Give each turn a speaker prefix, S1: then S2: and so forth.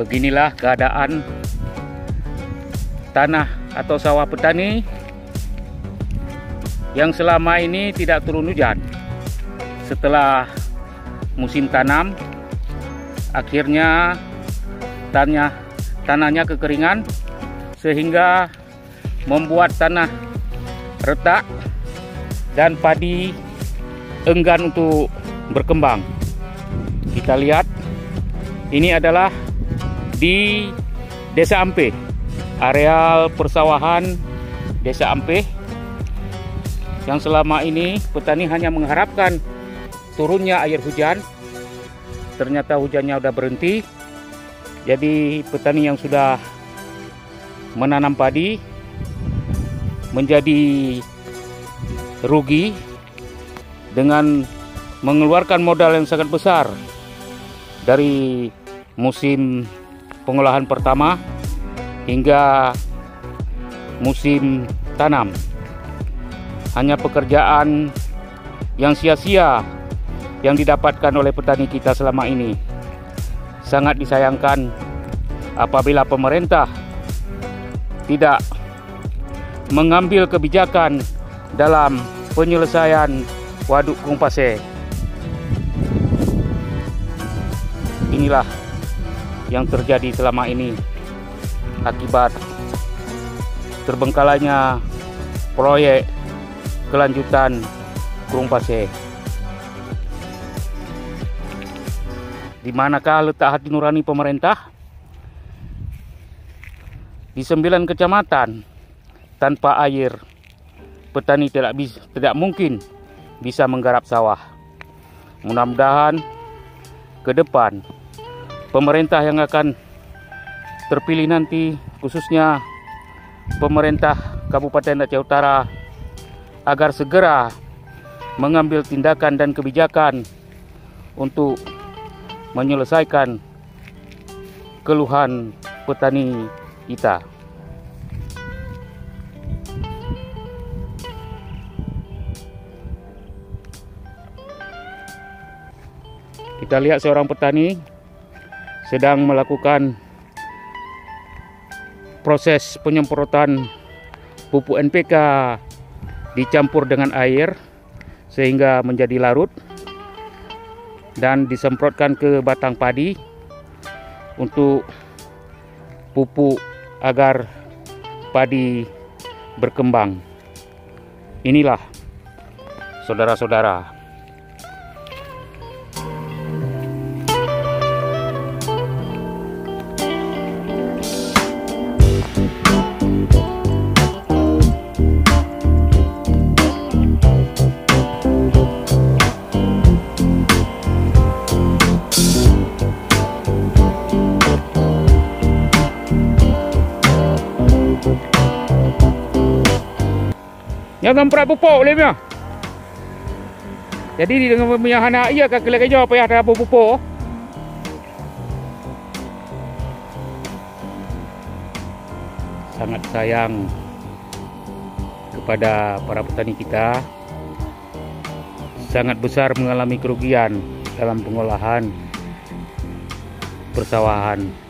S1: Beginilah keadaan tanah atau sawah petani yang selama ini tidak turun hujan. Setelah musim tanam, akhirnya tanahnya kekeringan sehingga membuat tanah retak dan padi enggan untuk berkembang. Kita lihat, ini adalah di Desa Ampeh, areal persawahan Desa Ampeh, yang selama ini petani hanya mengharapkan turunnya air hujan. Ternyata hujannya sudah berhenti. Jadi petani yang sudah menanam padi menjadi rugi dengan mengeluarkan modal yang sangat besar dari musim pengolahan pertama hingga musim tanam. Hanya pekerjaan yang sia-sia yang didapatkan oleh petani kita selama ini. Sangat disayangkan apabila pemerintah tidak mengambil kebijakan dalam penyelesaian Waduk Kungpase. Inilah yang terjadi selama ini akibat terbengkalainya proyek kelanjutan Kungpase. Di manakah letak hati nurani pemerintah? Di 9 kecamatan tanpa air, petani tidak mungkin bisa menggarap sawah. Mudah-mudahan ke depan pemerintah yang akan terpilih nanti, khususnya pemerintah Kabupaten Aceh Utara, agar segera mengambil tindakan dan kebijakan untuk menyelesaikan keluhan petani kita. Kita lihat seorang petani sedang melakukan proses penyemprotan pupuk NPK dicampur dengan air sehingga menjadi larut dan disemprotkan ke batang padi untuk pupuk agar padi berkembang. Inilah saudara-saudara, jangan perat pupuk boleh punya. Jadi dengan punya anak ia kan kelak kerja payah ada pupuk. Sangat sayang kepada para petani kita. Sangat besar mengalami kerugian dalam pengolahan persawahan.